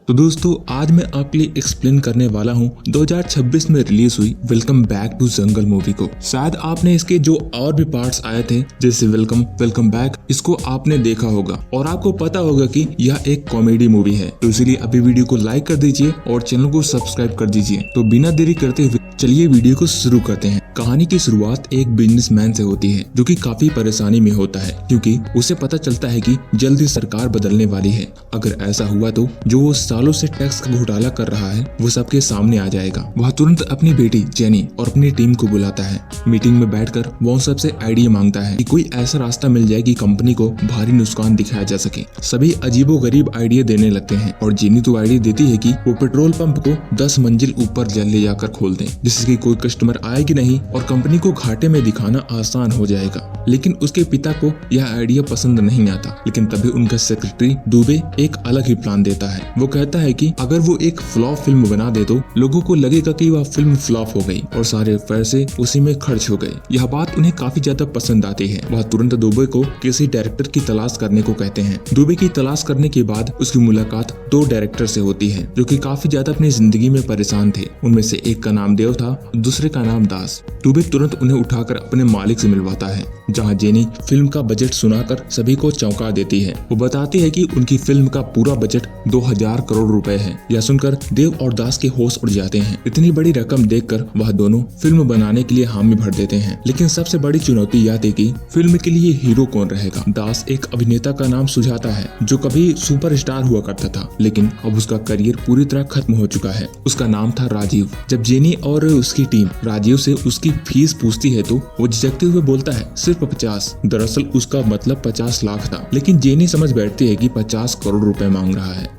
तो दोस्तों आज मैं आपके लिए एक्सप्लेन करने वाला हूँ 2026 में रिलीज हुई welcome back to jungle movie को। शायद आपने इसके जो और भी पार्ट्स आए थे जैसे वेलकम बैक, इसको आपने देखा होगा और आपको पता होगा कि यह एक कॉमेडी मूवी है। तो इसीलिए अभी वीडियो को लाइक कर दीजिए और चैनल को सब्सक्राइब कर दीजिए। तो बिना देरी करते हुए चलिए वीडियो को शुरू करते हैं। कहानी की शुरुआत एक बिजनेसमैन से होती है जो कि काफी परेशानी में होता है क्योंकि उसे पता चलता है कि जल्दी सरकार बदलने वाली है। अगर ऐसा हुआ तो जो वो सालों से टैक्स का घोटाला कर रहा है वो सबके सामने आ जाएगा। वह तुरंत अपनी बेटी जेनी और अपनी टीम को बुलाता है। मीटिंग में बैठकर वो सबसे आइडिया मांगता है कि कोई ऐसा रास्ता मिल जाए कि कंपनी को भारी नुकसान दिखाया जा सके। सभी अजीबोगरीब आइडिया देने लगते हैं और जेनी तो आइडिया देती है कि वो पेट्रोल पंप को 10 मंजिल ऊपर ले जाकर खोल दें जिससे कि कोई कस्टमर आएगी नहीं और कंपनी को घाटे में दिखाना आसान हो जाएगा। लेकिन उसके पिता को यह आइडिया पसंद नहीं आता। लेकिन तभी उनका सेक्रेटरी दुबे एक अलग ही प्लान देता है। वो कहता है कि अगर वो एक फ्लॉप फिल्म बना दे तो लोगों को लगेगा कि वह फिल्म फ्लॉप हो गई और सारे पैसे उसी में खर्च हो गए। यह बात उन्हें काफी ज्यादा पसंद आती है। वह तुरंत दुबे को किसी डायरेक्टर की तलाश करने को कहते हैं। दुबे की तलाश करने के बाद उसकी मुलाकात 2 डायरेक्टर से होती है जो कि काफी ज्यादा अपनी जिंदगी में परेशान थे। उनमें से एक का नाम देव था, दूसरे का नाम दास। दुबे तुरंत उन्हें उठाकर अपने मालिक से मिलवाता है जहाँ जेनी फिल्म का बजट सुनाकर सभी को चौंका देती है। वो बताती है कि उनकी फिल्म का पूरा बजट 2000 करोड़ रुपए है। यह सुनकर देव और दास के होश उड़ जाते हैं। इतनी बड़ी रकम देखकर वह दोनों फिल्म बनाने के लिए हामी भर देते हैं। लेकिन सबसे बड़ी चुनौती यह थी कि फिल्म के लिए हीरो कौन रहेगा। दास एक अभिनेता का नाम सुझाता है जो कभी सुपरस्टार हुआ करता था लेकिन अब उसका करियर पूरी तरह खत्म हो चुका है। उसका नाम था राजीव। जब जेनी और उसकी टीम राजीव से उसकी फीस पूछती है तो वो झिझकते हुए बोलता है सिर्फ 50। दरअसल उसका मतलब 50 लाख था। लेकिन जेनी समझ बैठती है कि 50 करोड़ रुपए मांग रहा है।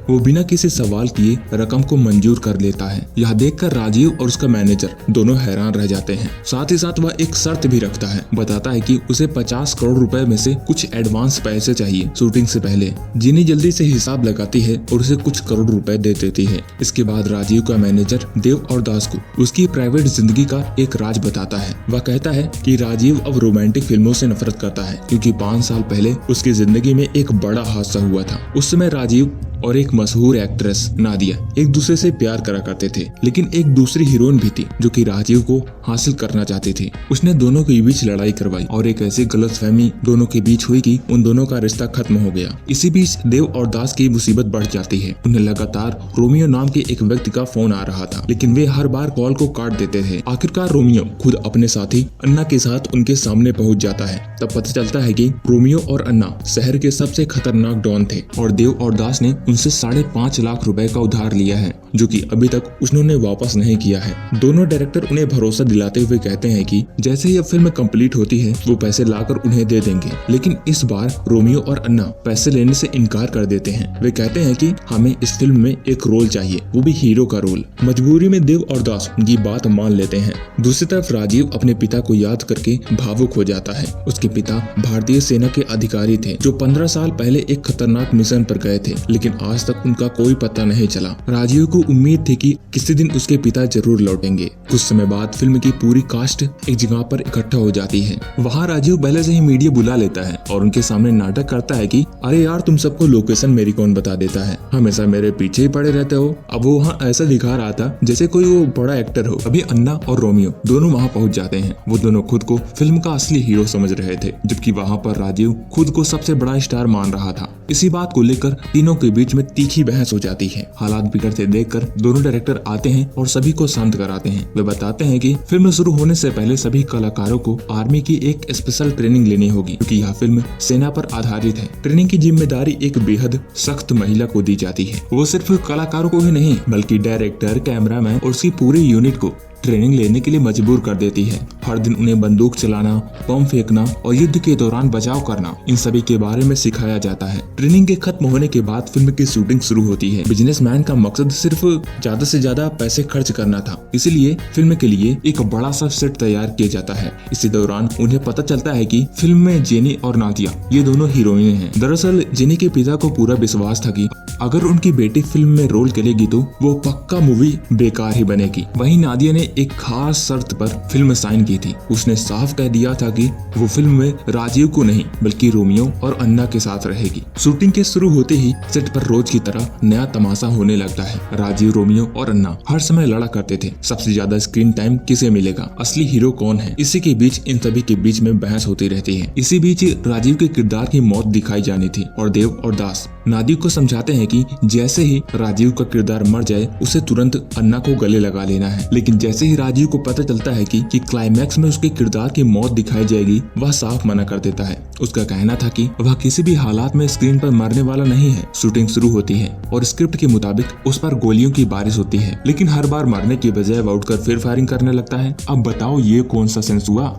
वो बिना किसी सवाल किए रकम को मंजूर कर लेता है। यह देखकर राजीव और उसका मैनेजर दोनों हैरान रह जाते हैं। साथ ही साथ वह एक शर्त भी रखता है। बताता है कि उसे 50 करोड़ रुपए में से कुछ एडवांस पैसे चाहिए शूटिंग से पहले। जिनी जल्दी से हिसाब लगाती है और उसे कुछ करोड़ रुपए दे देती है। इसके बाद राजीव का मैनेजर देव और दास को उसकी प्राइवेट जिंदगी का एक राज बताता है। वह कहता है कि राजीव अब रोमांटिक फिल्मों से नफरत करता है क्योंकि 5 साल पहले उसकी जिंदगी में एक बड़ा हादसा हुआ था। उस समय राजीव और एक मशहूर एक्ट्रेस नादिया एक दूसरे से प्यार करा करते थे। लेकिन एक दूसरी हीरोइन भी थी जो कि राजीव को हासिल करना चाहती थी। उसने दोनों के बीच लड़ाई करवाई और एक ऐसी गलतफहमी दोनों के बीच हुई कि उन दोनों का रिश्ता खत्म हो गया। इसी बीच देव और दास की मुसीबत बढ़ जाती है। उन्हें लगातार रोमियो नाम के एक व्यक्ति का फोन आ रहा था लेकिन वे हर बार कॉल को काट देते थे। आखिरकार रोमियो खुद अपने साथी अन्ना के साथ उनके सामने पहुंच जाता है। तब पता चलता है कि रोमियो और अन्ना शहर के सबसे खतरनाक डॉन थे और देव और दास ने उनसे 5.5 लाख रुपए का उधार लिया है जो कि अभी तक उन्होंने वापस नहीं किया है। दोनों डायरेक्टर उन्हें भरोसा दिलाते हुए कहते हैं कि जैसे ही फिल्म कंप्लीट होती है वो पैसे लाकर उन्हें दे देंगे। लेकिन इस बार रोमियो और अन्ना पैसे लेने से इनकार कर देते हैं। वे कहते हैं कि हमें इस फिल्म में एक रोल चाहिए, वो भी हीरो का रोल। मजबूरी में देव और दास उनकी बात मान लेते हैं। दूसरी तरफ राजीव अपने पिता को याद करके भावुक हो जाता है। उसके पिता भारतीय सेना के अधिकारी थे जो 15 साल पहले एक खतरनाक मिशन पर गए थे लेकिन आज तक उनका कोई पता नहीं चला। राजीव को उम्मीद थी कि किसी दिन उसके पिता जरूर लौटेंगे। कुछ समय बाद फिल्म की पूरी कास्ट एक जगह पर इकट्ठा हो जाती है। वहाँ राजीव पहले से ही मीडिया बुला लेता है और उनके सामने नाटक करता है कि अरे यार तुम सबको लोकेशन मेरी कौन बता देता है, हमेशा मेरे पीछे ही पड़े रहते हो। अब वो वहाँ ऐसा दिखा रहा था जैसे कोई वो बड़ा एक्टर हो। अभी अन्ना और रोमियो दोनों वहाँ पहुँच जाते हैं। वो दोनों खुद को फिल्म का असली हीरो समझ रहे थे जबकि वहाँ पर राजीव खुद को सबसे बड़ा स्टार मान रहा था। इसी बात को लेकर तीनों के बीच में तीखी बहस हो जाती है। हालात बिगड़ते देखकर दोनों डायरेक्टर आते हैं और सभी को शांत कराते हैं। वे बताते हैं कि फिल्म शुरू होने से पहले सभी कलाकारों को आर्मी की एक स्पेशल ट्रेनिंग लेनी होगी क्योंकि यह फिल्म सेना पर आधारित है। ट्रेनिंग की जिम्मेदारी एक बेहद सख्त महिला को दी जाती है। वो सिर्फ कलाकारों को ही नहीं बल्कि डायरेक्टर, कैमरामैन और उसकी पूरी यूनिट को ट्रेनिंग लेने के लिए मजबूर कर देती है। हर दिन उन्हें बंदूक चलाना, बम फेंकना और युद्ध के दौरान बचाव करना, इन सभी के बारे में सिखाया जाता है। ट्रेनिंग के खत्म होने के बाद फिल्म की शूटिंग शुरू होती है। बिजनेसमैन का मकसद सिर्फ ज्यादा से ज्यादा पैसे खर्च करना था, इसलिए फिल्म के लिए एक बड़ा सा सेट तैयार किया जाता है। इसी दौरान उन्हें पता चलता है कि फिल्म में जेनी और नादिया ये दोनों हीरोइन हैं। दरअसल जेनी के पिता को पूरा विश्वास था कि अगर उनकी बेटी फिल्म में रोल करेगी तो वो पक्का मूवी बेकार ही बनेगी। वहीं नादिया ने एक खास शर्त पर फिल्म साइन की की थी। उसने साफ कह दिया था कि वो फिल्म में राजीव को नहीं बल्कि रोमियो और अन्ना के साथ रहेगी। शूटिंग के शुरू होते ही सेट पर रोज की तरह नया तमाशा होने लगता है। राजीव, रोमियो और अन्ना हर समय लड़ा करते थे, सबसे ज्यादा स्क्रीन टाइम किसे मिलेगा, असली हीरो कौन है। इसी के बीच इन सभी के बीच में बहस होती रहती है। इसी बीच राजीव के किरदार की मौत दिखाई जानी थी और देव और दास नादिक को समझाते हैं कि जैसे ही राजीव का किरदार मर जाए उसे तुरंत अन्ना को गले लगा लेना है। लेकिन जैसे ही राजीव को पता चलता है कि क्लाइमैक्स में उसके किरदार की मौत दिखाई जाएगी, वह साफ मना कर देता है। उसका कहना था कि वह किसी भी हालात में स्क्रीन पर मरने वाला नहीं है। शूटिंग शुरू होती है और स्क्रिप्ट के मुताबिक उस पर गोलियों की बारिश होती है, लेकिन हर बार मरने की बजाय वह उठकर फिर फायरिंग करने लगता है। अब बताओ ये कौन सा सेंस हुआ।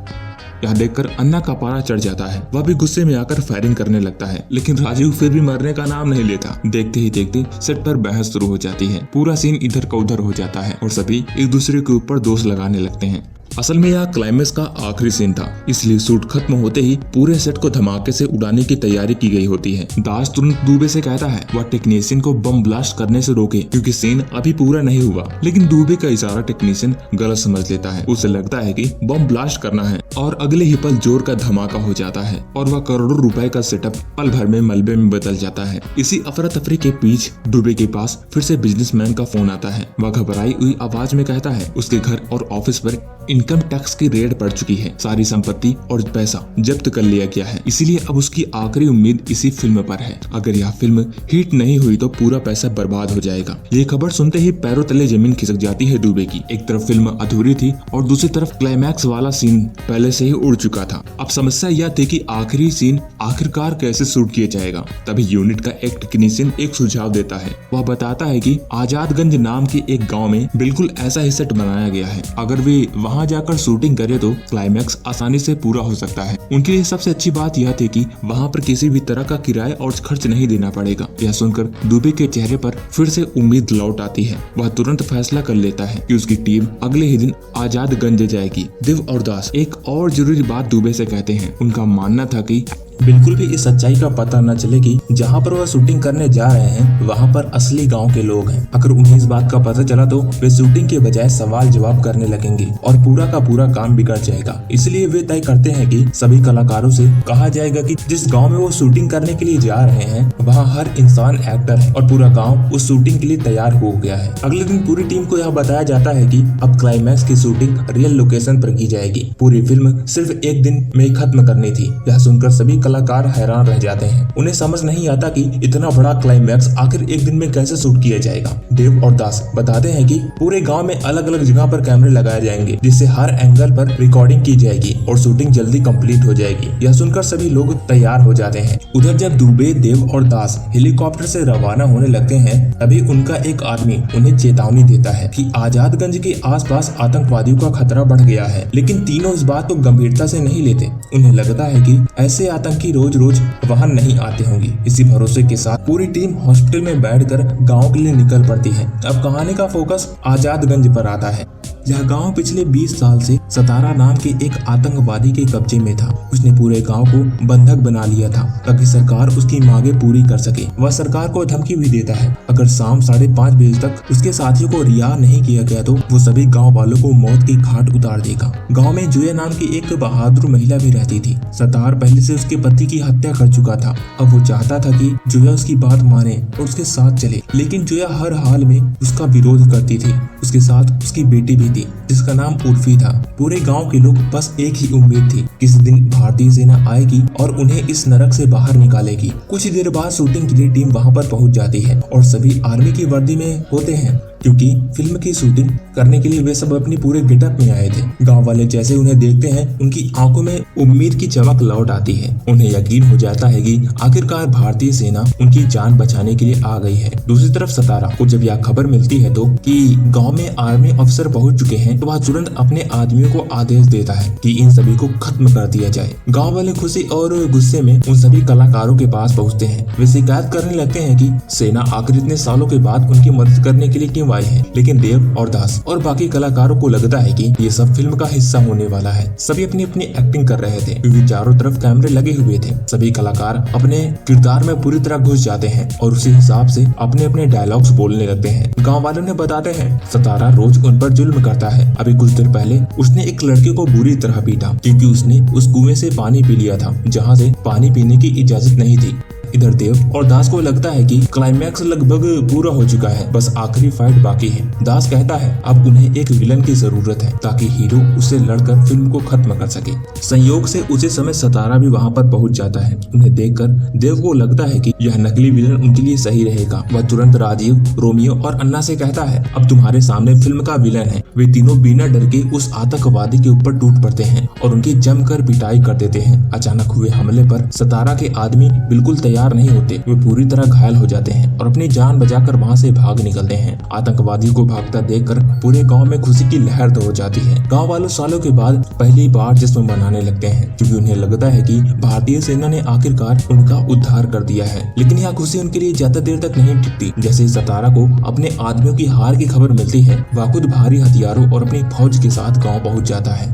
यह देखकर अन्ना का पारा चढ़ जाता है। वह भी गुस्से में आकर फायरिंग करने लगता है, लेकिन राजीव फिर भी मरने का नाम नहीं लेता। देखते ही देखते सेट पर बहस शुरू हो जाती है। पूरा सीन इधर का उधर हो जाता है और सभी एक दूसरे के ऊपर दोष लगाने लगते हैं। असल में यह क्लाइमेक्स का आखिरी सीन था, इसलिए शूट खत्म होते ही पूरे सेट को धमाके से उड़ाने की तैयारी की गई होती है। दास तुरंत दुबे से कहता है वह टेक्नीशियन को बम ब्लास्ट करने से रोके क्योंकि सीन अभी पूरा नहीं हुआ, लेकिन दुबे का इशारा टेक्नीशियन गलत समझ लेता है। उसे लगता है कि बम ब्लास्ट करना है और अगले ही पल जोर का धमाका हो जाता है और वह करोड़ों रुपए का सेटअप पल भर में मलबे में बदल जाता है। इसी अफरा तफरी के बीच दुबे के पास फिर से बिजनेसमैन का फोन आता है। वह घबराई हुई आवाज में कहता है उसके घर और ऑफिस पर इनकम टैक्स की रेड पड़ चुकी है, सारी संपत्ति और पैसा जब्त कर लिया गया है, इसीलिए अब उसकी आखिरी उम्मीद इसी फिल्म पर है। अगर यह फिल्म हिट नहीं हुई तो पूरा पैसा बर्बाद हो जाएगा। ये खबर सुनते ही पैरों तले जमीन खिसक जाती है दुबे की। एक तरफ फिल्म अधूरी थी और दूसरी तरफ क्लाइमैक्स वाला सीन पहले से ही उड़ चुका था। अब समस्या यह थी कि आखिरी सीन आखिरकार कैसे शूट किया जाएगा। तभी यूनिट का एक टेक्नीशियन एक सुझाव देता है। वह बताता है कि आजादगंज नाम के एक गाँव में बिल्कुल ऐसा ही सेट बनाया गया है। अगर वे वहाँ जाकर शूटिंग करे तो क्लाइमैक्स आसानी से पूरा हो सकता है। उनके लिए सबसे अच्छी बात यह थी कि वहाँ पर किसी भी तरह का किराया और खर्च नहीं देना पड़ेगा। यह सुनकर दुबे के चेहरे पर फिर से उम्मीद लौट आती है। वह तुरंत फैसला कर लेता है कि उसकी टीम अगले ही दिन आजादगंज जाएगी। देव और दास एक और जरूरी बात दुबे से कहते हैं। उनका मानना था कि बिल्कुल भी इस सच्चाई का पता न चले कि जहाँ पर वह शूटिंग करने जा रहे हैं वहाँ पर असली गांव के लोग हैं। अगर उन्हें इस बात का पता चला तो वे शूटिंग के बजाय सवाल जवाब करने लगेंगे और पूरा का पूरा काम बिगड़ जाएगा। इसलिए वे तय करते हैं कि सभी कलाकारों से कहा जाएगा कि जिस गाँव में वो शूटिंग करने के लिए जा रहे हैं वहाँ हर इंसान एक्टर है और पूरा गाँव उस शूटिंग के लिए तैयार हो गया है। अगले दिन पूरी टीम को यह बताया जाता है कि अब क्लाइमैक्स की शूटिंग रियल लोकेशन पर की जाएगी। पूरी फिल्म सिर्फ एक दिन में खत्म करनी थी। यह सुनकर सभी कलाकार हैरान रह जाते हैं। उन्हें समझ नहीं आता कि इतना बड़ा क्लाइमैक्स आखिर एक दिन में कैसे शूट किया जाएगा। देव और दास बताते हैं कि पूरे गांव में अलग अलग जगह पर कैमरे लगाए जाएंगे जिससे हर एंगल पर रिकॉर्डिंग की जाएगी और शूटिंग जल्दी कंप्लीट हो जाएगी। यह सुनकर सभी लोग तैयार हो जाते हैं। उधर जब दुबे, देव और दास हेलीकॉप्टर से रवाना होने लगते हैं तभी उनका एक आदमी उन्हें चेतावनी देता है कि आजादगंज के आसपास आतंकवादियों का खतरा बढ़ गया है। लेकिन तीनों इस बात को गंभीरता से नहीं लेते। उन्हें लगता है कि ऐसे आतंकी रोज रोज वहां नहीं आते होंगे। इसी भरोसे के साथ पूरी टीम हॉस्पिटल में बैठकर गांव के लिए निकल पड़ती है। अब कहानी का फोकस आजादगंज पर आता है। यह गांव पिछले 20 साल से सतारा नाम के एक आतंकवादी के कब्जे में था। उसने पूरे गांव को बंधक बना लिया था ताकि सरकार उसकी मांगे पूरी कर सके। वह सरकार को धमकी भी देता है अगर शाम 5:30 बजे तक उसके साथियों को रिहा नहीं किया गया तो वो सभी गाँव वालों को मौत की घाट उतार देगा। गाँव में जुया नाम की एक बहादुर महिला भी रहती थी। सतार पहले से उसके पति की हत्या कर चुका था। अब वो चाहता था कि जुया उसकी बात माने और उसके साथ चले, लेकिन जुया हर हाल में उसका विरोध करती थी। उसके साथ उसकी बेटी भी थी जिसका नाम उर्फी था। पूरे गांव के लोग बस एक ही उम्मीद थी, किसी दिन भारतीय सेना आएगी और उन्हें इस नरक से बाहर निकालेगी। कुछ ही देर बाद शूटिंग के लिए टीम वहां पर पहुंच जाती है और सभी आर्मी की वर्दी में होते हैं क्योंकि फिल्म की शूटिंग करने के लिए वे सब अपनी पूरे गेटअप में आए थे। गांव वाले जैसे उन्हें देखते हैं उनकी आंखों में उम्मीद की चमक लौट आती है। उन्हें यकीन हो जाता है कि आखिरकार भारतीय सेना उनकी जान बचाने के लिए आ गई है। दूसरी तरफ सतारा को जब यह खबर मिलती है तो कि गांव में आर्मी अफसर पहुंच चुके हैं तो वह तुरंत अपने आदमियों को आदेश देता है कि इन सभी को खत्म कर दिया जाए। गाँव वाले खुशी और गुस्से में उन सभी कलाकारों के पास पहुँचते हैं। वे शिकायत करने लगते हैं कि सेना आखिर इतने सालों के बाद उनकी मदद करने के लिए क्यों क्यों आए हैं। लेकिन देव और दास और बाकी कलाकारों को लगता है कि ये सब फिल्म का हिस्सा होने वाला है। सभी अपनी अपनी एक्टिंग कर रहे थे क्योंकि चारों तरफ कैमरे लगे हुए थे। सभी कलाकार अपने किरदार में पूरी तरह घुस जाते हैं और उसी हिसाब से अपने अपने डायलॉग्स बोलने लगते हैं। गाँव वालों ने बताते हैं सितारा रोज उन पर जुल्म करता है। अभी कुछ देर पहले उसने एक लड़के को बुरी तरह पीटा क्योंकि उसने उस कुएं से पानी पी लिया था जहाँ से पानी पीने की इजाजत नहीं थी। इधर देव और दास को लगता है कि क्लाइमैक्स लगभग पूरा हो चुका है, बस आखिरी फाइट बाकी है। दास कहता है अब उन्हें एक विलन की जरूरत है ताकि हीरो उससे लड़कर फिल्म को खत्म कर सके। संयोग से उसी समय सितारा भी वहां पर पहुंच जाता है। उन्हें देखकर देव को लगता है कि यह नकली विलन उनके लिए सही रहेगा। वह तुरंत राजीव, रोमियो और अन्ना से कहता है अब तुम्हारे सामने फिल्म का विलन है। वे तीनों बिना डर के उस आतंकवादी के ऊपर टूट पड़ते हैं और उनकी जमकर पिटाई कर देते हैं। अचानक हुए हमले पर सितारा के आदमी बिल्कुल तैयार नहीं होते। वे पूरी तरह घायल हो जाते हैं और अपनी जान बचाकर वहां से भाग निकलते हैं। आतंकवादियों को भागता देखकर पूरे गांव में खुशी की लहर दौड़ जाती है। गांव वालों सालों के बाद पहली बार जश्न मनाने लगते हैं क्योंकि उन्हें लगता है कि भारतीय सेना ने आखिरकार उनका उद्धार कर दिया है। लेकिन यह खुशी उनके लिए ज्यादा देर तक नहीं टिकती। जैसे सितारा को अपने आदमियों की हार की खबर मिलती है, वह खुद भारी हथियारों और अपनी फौज के साथ गाँव पहुँच जाता है।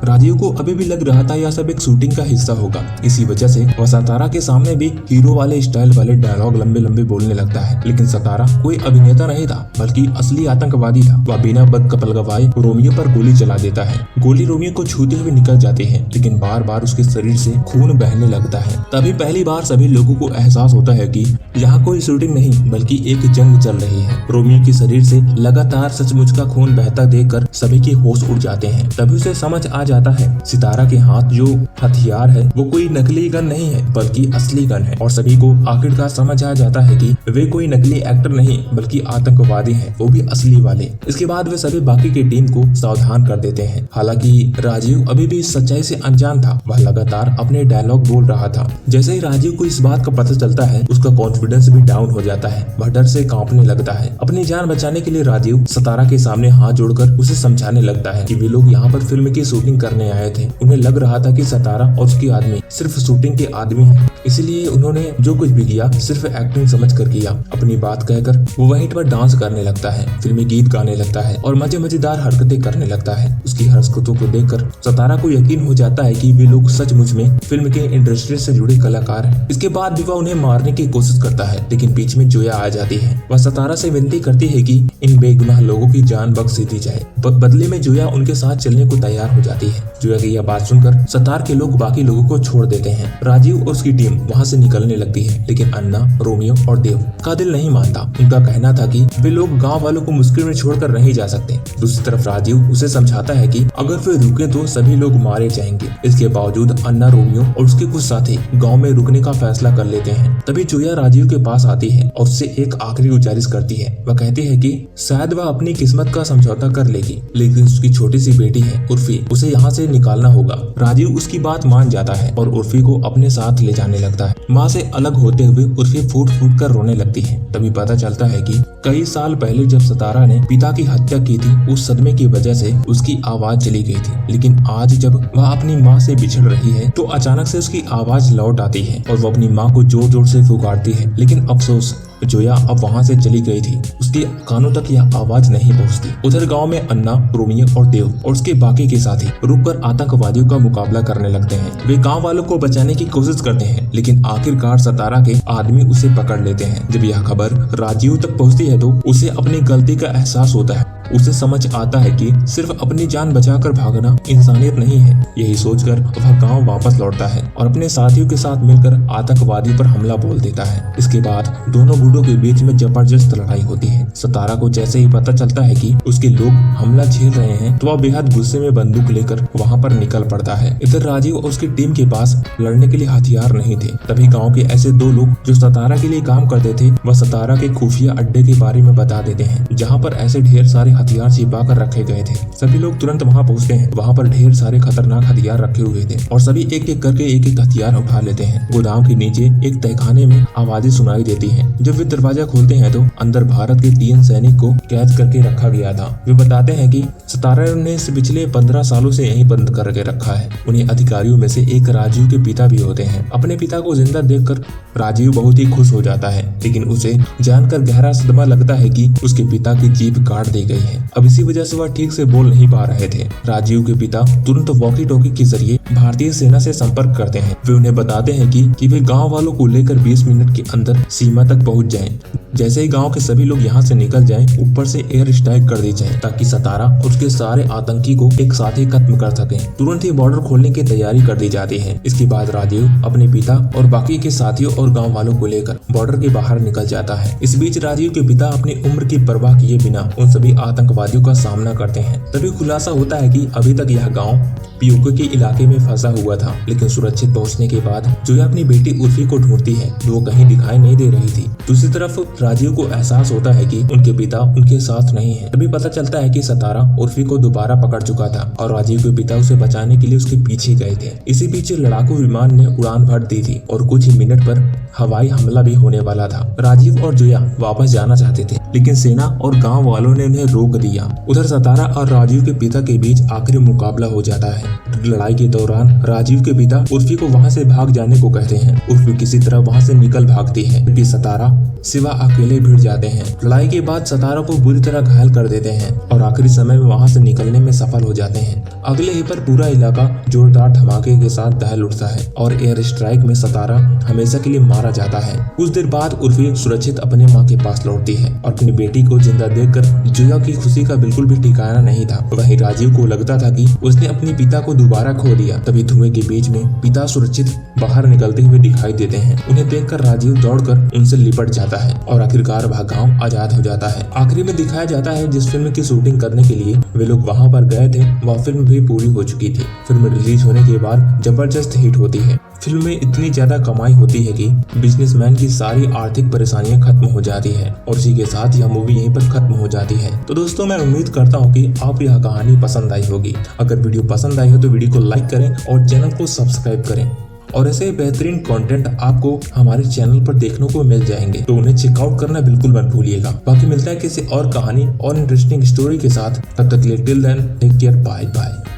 राजीव को अभी भी लग रहा था यह सब एक शूटिंग का हिस्सा होगा। इसी वजह से वह सितारा के सामने भी हीरो वाले स्टाइल वाले डायलॉग लंबे लंबे बोलने लगता है। लेकिन सितारा कोई अभिनेता नहीं था बल्कि असली आतंकवादी था। वह बिना बदकपल गवाए रोमियो पर गोली चला देता है। गोली रोमियो को छूते हुए निकल जाती है लेकिन बार बार उसके शरीर से खून बहने लगता है। तभी पहली बार सभी लोगों को एहसास होता है कि यहाँ कोई शूटिंग नहीं बल्कि एक जंग चल रही है। रोमियो के शरीर से लगातार सचमुच का खून बहता देखकर सभी के होश उड़ जाते हैं। तभी उसे समझ आ जाता है सितारा के हाथ जो हथियार है वो कोई नकली गन नहीं है बल्कि असली गन है। और सभी को आखिरकार समझ आ जाता है कि वे कोई नकली एक्टर नहीं बल्कि आतंकवादी हैं, वो भी असली वाले। इसके बाद वे सभी बाकी की टीम को सावधान कर देते हैं। हालांकि राजीव अभी भी इस सच्चाई से अनजान था। वह लगातार अपने डायलॉग बोल रहा था। जैसे ही राजीव को इस बात का पता चलता है उसका कॉन्फिडेंस भी डाउन हो जाता है। वह डर से कांपने लगता है। अपनी जान बचाने के लिए राजीव सितारा के सामने हाथ जोड़कर उसे समझाने लगता है कि वे लोग यहाँ पर फिल्म की शूटिंग करने आए थे। उन्हें लग रहा था कि सितारा और उसके आदमी सिर्फ शूटिंग के आदमी हैं, इसलिए उन्होंने जो कुछ भी किया सिर्फ एक्टिंग समझ कर किया। अपनी बात कहकर वो वहीं पर डांस करने लगता है, फिल्मी गीत गाने लगता है और मजेदार हरकतें करने लगता है। उसकी हरकतों को देखकर सितारा को यकीन हो जाता है कि वे लोग सचमुच में फिल्म के इंडस्ट्री से जुड़े कलाकार हैं। इसके बाद भी वह उन्हें मारने की कोशिश करता है लेकिन बीच में जोया आ जाती है। वह सितारा से विनती करती है कि इन बेगुनाह लोगों की जान बख्श दी जाए। बदले में जोया उनके साथ चलने को तैयार हो जाती है। जोया की यह बात सुनकर सितार के लोग बाकी लोगों को छोड़ देते हैं। राजीव और उसकी टीम वहां से निकलने लगती है लेकिन अन्ना, रोमियो और देव का दिल नहीं मानता। उनका कहना था कि वे लोग गांव वालों को मुश्किल में छोड़कर नहीं जा सकते। दूसरी तरफ राजीव उसे समझाता है कि अगर वे रुके तो सभी लोग मारे जाएंगे। इसके बावजूद अन्ना, रोमियो और उसके कुछ साथी गाँव में रुकने का फैसला कर लेते हैं। तभी जोया राजीव के पास आती है और उससे एक आखिरी गुजारिश करती है। वह कहती है कि शायद वह अपनी किस्मत का समझौता कर लेगी लेकिन उसकी छोटी सी बेटी है उर्फी, उसे यहाँ से निकालना होगा। राजीव उसकी बात मान जाता है और उर्फी को अपने साथ ले जाने लगता है। माँ से अलग होते हुए उर्फी फूट फूट कर रोने लगती है। तभी पता चलता है कि कई साल पहले जब सितारा ने पिता की हत्या की थी उस सदमे की वजह से उसकी आवाज चली गई थी। लेकिन आज जब वह अपनी माँ से बिछड़ रही है तो अचानक से उसकी आवाज लौट आती है और वो अपनी माँ को जोर जोर से पुकारती है। लेकिन अफसोस जोया अब वहाँ से चली गई थी, उसके कानों तक यह आवाज नहीं पहुँचती। उधर गांव में अन्ना, रोमियो और देव और उसके बाकी के साथी रुककर आतंकवादियों का मुकाबला करने लगते हैं। वे गांव वालों को बचाने की कोशिश करते हैं लेकिन आखिरकार सितारा के आदमी उसे पकड़ लेते हैं। जब यह खबर राजीव तक पहुँचती है तो उसे अपनी गलती का एहसास होता है। उसे समझ आता है कि सिर्फ अपनी जान बचाकर भागना इंसानियत नहीं है। यही सोचकर वह गांव वापस लौटता है और अपने साथियों के साथ मिलकर आतंकवादी पर हमला बोल देता है। इसके बाद दोनों गुटों के बीच में जबरदस्त लड़ाई होती है। सितारा को जैसे ही पता चलता है कि उसके लोग हमला झेल रहे हैं तो वह बेहद गुस्से में बंदूक लेकर वहां पर निकल पड़ता है। इधर राजीव और उसकी टीम के पास लड़ने के लिए हथियार नहीं थे। तभी गाँव के ऐसे दो लोग जो सितारा के लिए काम करते थे वह सितारा के खुफिया अड्डे के बारे में बता देते हैं जहाँ पर ऐसे ढेर सारे हथियार छिपा कर रखे गए थे। सभी लोग तुरंत वहाँ पहुँचते हैं। वहाँ पर ढेर सारे खतरनाक हथियार रखे हुए थे और सभी एक एक करके एक एक हथियार उठा लेते हैं। गोदाम के नीचे एक तहखाने में आवाजें सुनाई देती हैं। जब वे दरवाजा खोलते हैं तो अंदर भारत के 3 सैनिक को कैद करके रखा गया था। वे बताते हैं कि सतारा ने पिछले 15 सालों से यहीं बंद करके रखा है। उन्हीं अधिकारियों में से एक राजीव के पिता भी होते हैं। अपने पिता को जिंदा देखकर राजीव बहुत ही खुश हो जाता है, लेकिन उसे जानकर गहरा सदमा लगता है कि उसके पिता की जीभ काट दी गई है। अब इसी वजह से वह ठीक से बोल नहीं पा रहे थे। राजीव के पिता तुरंत वॉकी टॉकी के जरिए भारतीय सेना से संपर्क करते हैं। वे उन्हें बताते हैं कि वे गांव वालों को लेकर 20 मिनट के अंदर सीमा तक पहुंच जाएं। जैसे ही गांव के सभी लोग यहां से निकल जाएं, ऊपर से एयर स्ट्राइक कर दी जाए ताकि सतारा उसके सारे आतंकी को एक साथ ही खत्म कर सकें। तुरंत ही बॉर्डर खोलने की तैयारी कर दी जाती है। इसके बाद राजीव अपने पिता और बाकी के साथियों और गांव वालों को लेकर बॉर्डर के बाहर निकल जाता है। इस बीच राजीव के पिता अपनी उम्र की परवाह किए बिना उन सभी आतंकवादियों का सामना करते हैं। तभी खुलासा होता है कि अभी तक यह गाँव पीओके के इलाके में फंसा हुआ था, लेकिन सुरक्षित पहुंचने के बाद जोया अपनी बेटी उर्फी को ढूंढती है जो वो कहीं दिखाई नहीं दे रही थी। दूसरी तरफ राजीव को एहसास होता है कि उनके पिता उनके साथ नहीं है। तभी पता चलता है कि सतारा उर्फी को दोबारा पकड़ चुका था और राजीव के पिता उसे बचाने के लिए उसके पीछे गए थे। इसी बीच लड़ाकू विमान ने उड़ान भर दी थी और कुछ ही मिनट पर हवाई हमला भी होने वाला था। राजीव और जोया वापस जाना चाहते थे, लेकिन सेना और गाँव वालों ने उन्हें रोक दिया। उधर सतारा और राजीव के पिता के बीच आखिरी मुकाबला हो जाता है। लड़ाई के दौरान राजीव के पिता उर्फी को वहां से भाग जाने को कहते हैं। उर्फी किसी तरह वहां से निकल भागती है, जबकि सतारा सिवा अकेले भिड़ जाते हैं। लड़ाई के बाद सतारा को बुरी तरह घायल कर देते हैं और आखिरी समय में वहां से निकलने में सफल हो जाते हैं। अगले ही पर पूरा इलाका जोरदार धमाके के साथ दहल उठता है और एयर स्ट्राइक में सतारा हमेशा के लिए मारा जाता है। कुछ देर बाद उर्फी सुरक्षित अपने माँ के पास लौटती है और अपनी बेटी को जिंदा देखकर जोया की खुशी का बिल्कुल भी ठिकाना नहीं था। वहीं राजीव को लगता था कि उसने अपने पिता को दोबारा खो दिया। तभी धुएं के बीच में पिता सुरक्षित बाहर निकलते हुए दिखाई देते हैं। उन्हें देखकर राजीव दौड़कर उनसे लिपट जाता है और आखिरकार वह गांव आजाद हो जाता है। आखिरी में दिखाया जाता है जिस फिल्म की शूटिंग करने के लिए वे लोग वहां पर गए थे, वह फिल्म भी पूरी हो चुकी थी। फिल्म रिलीज होने के बाद जबरदस्त हिट होती है। फिल्म में इतनी ज्यादा कमाई होती है कि बिजनेसमैन की सारी आर्थिक परेशानियां खत्म हो जाती है और इसी के साथ यह मूवी यहीं पर खत्म हो जाती है। तो दोस्तों, मैं उम्मीद करता हूँ कि आप यह कहानी पसंद आई होगी। अगर वीडियो पसंद आई हो तो वीडियो को लाइक करें और चैनल को सब्सक्राइब करें और ऐसे बेहतरीन कंटेंट आपको हमारे चैनल पर देखने को मिल जाएंगे, तो उन्हें चेकआउट करना बिल्कुल मत भूलिएगा। बाकी मिलता है किसी और कहानी और इंटरेस्टिंग स्टोरी के साथ। तब तक के लिए till then take care, bye bye.